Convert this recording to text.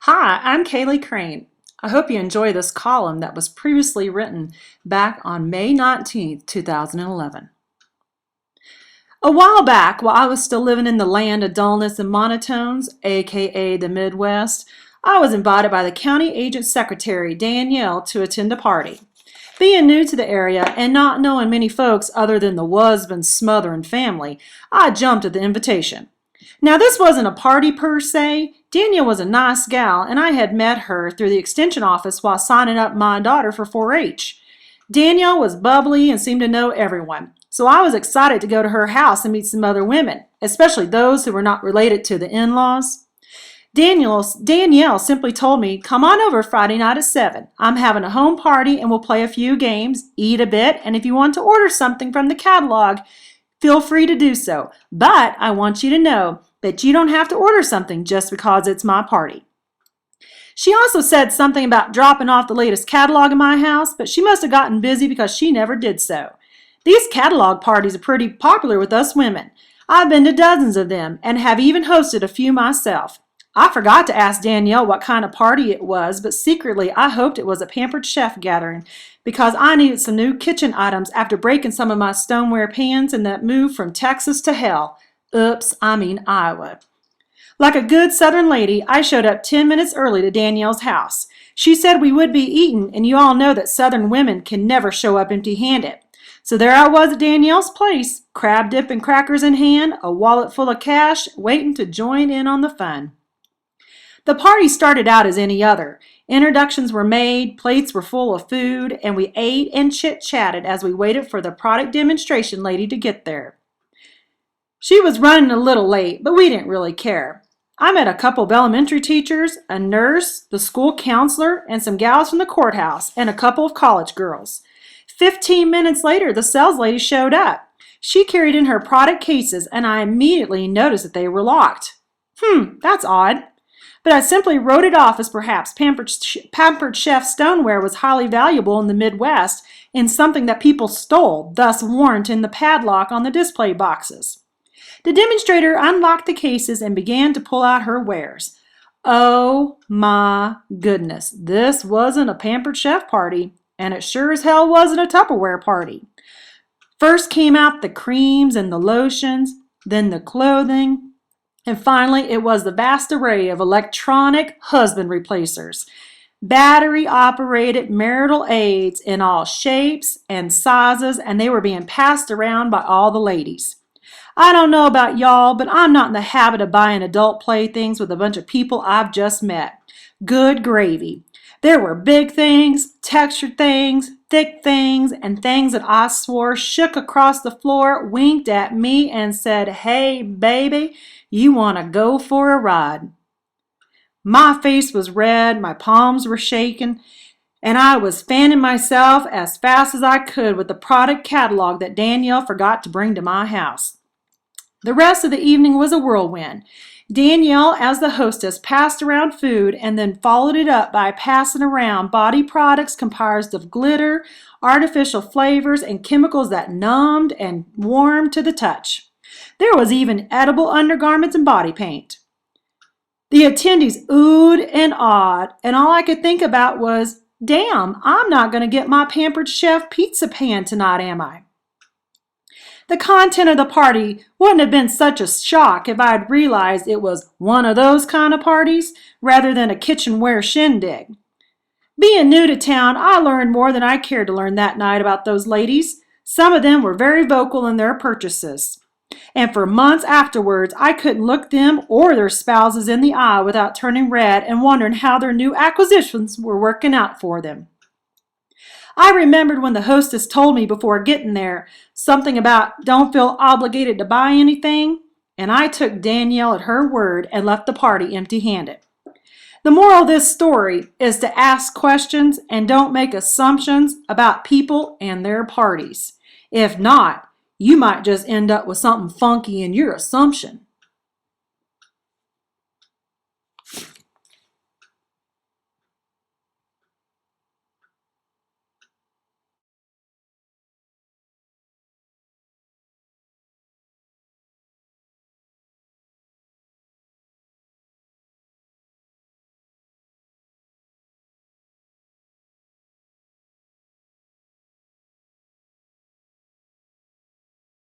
Hi, I'm Caleigh Crane. I hope you enjoy this column that was previously written back on May 19th, 2011. A while back, while I was still living in the land of dullness and monotones, aka the Midwest, I was invited by the county agent secretary, Danielle, to attend a party. Being new to the area and not knowing many folks other than the husband, smother, and family, I jumped at the invitation. Now, this wasn't a party per se. Danielle was a nice gal, and I had met her through the extension office while signing up my daughter for 4-H. Danielle was bubbly and seemed to know everyone, so I was excited to go to her house and meet some other women, especially those who were not related to the in-laws. Danielle simply told me, "Come on over Friday night at 7. I'm having a home party and we'll play a few games, eat a bit, and if you want to order something from the catalog, feel free to do so. But I want you to know that you don't have to order something just because it's my party." She also said something about dropping off the latest catalog in my house, but she must have gotten busy because she never did so. These catalog parties are pretty popular with us women. I've been to dozens of them and have even hosted a few myself. I forgot to ask Danielle what kind of party it was, but secretly I hoped it was a Pampered Chef gathering because I needed some new kitchen items after breaking some of my stoneware pans in that move from Texas to hell. Iowa. Like a good Southern lady, I showed up 10 minutes early to Danielle's house. She said we would be eating, and you all know that Southern women can never show up empty-handed. So there I was at Danielle's place, crab dip and crackers in hand, a wallet full of cash, waiting to join in on the fun. The party started out as any other. Introductions were made, plates were full of food, and we ate and chit-chatted as we waited for the product demonstration lady to get there. She was running a little late, but we didn't really care. I met a couple of elementary teachers, a nurse, the school counselor, and some gals from the courthouse, and a couple of college girls. 15 minutes later, the sales lady showed up. She carried in her product cases, and I immediately noticed that they were locked. That's odd. But I simply wrote it off as perhaps Pampered Chef stoneware was highly valuable in the Midwest and something that people stole, thus warranting the padlock on the display boxes. The demonstrator unlocked the cases and began to pull out her wares. Oh my goodness, this wasn't a Pampered Chef party, and it sure as hell wasn't a Tupperware party. First came out the creams and the lotions, then the clothing, and finally, it was the vast array of electronic husband replacers, battery-operated marital aids in all shapes and sizes, and they were being passed around by all the ladies. I don't know about y'all, but I'm not in the habit of buying adult playthings with a bunch of people I've just met. Good gravy. There were big things, textured things, thick things, and things that I swore shook across the floor, winked at me, and said, "Hey, baby, you want to go for a ride?" My face was red, my palms were shaking, and I was fanning myself as fast as I could with the product catalog that Danielle forgot to bring to my house. The rest of the evening was a whirlwind. Danielle, as the hostess, passed around food and then followed it up by passing around body products comprised of glitter, artificial flavors, and chemicals that numbed and warmed to the touch. There was even edible undergarments and body paint. The attendees oohed and awed, and all I could think about was, damn, I'm not going to get my Pampered Chef pizza pan tonight, am I? The content of the party wouldn't have been such a shock if I had realized it was one of those kind of parties rather than a kitchenware shindig. Being new to town, I learned more than I cared to learn that night about those ladies. Some of them were very vocal in their purchases. And for months afterwards, I couldn't look them or their spouses in the eye without turning red and wondering how their new acquisitions were working out for them. I remembered when the hostess told me before getting there something about don't feel obligated to buy anything, and I took Danielle at her word and left the party empty-handed. The moral of this story is to ask questions and don't make assumptions about people and their parties. If not, you might just end up with something funky in your assumption.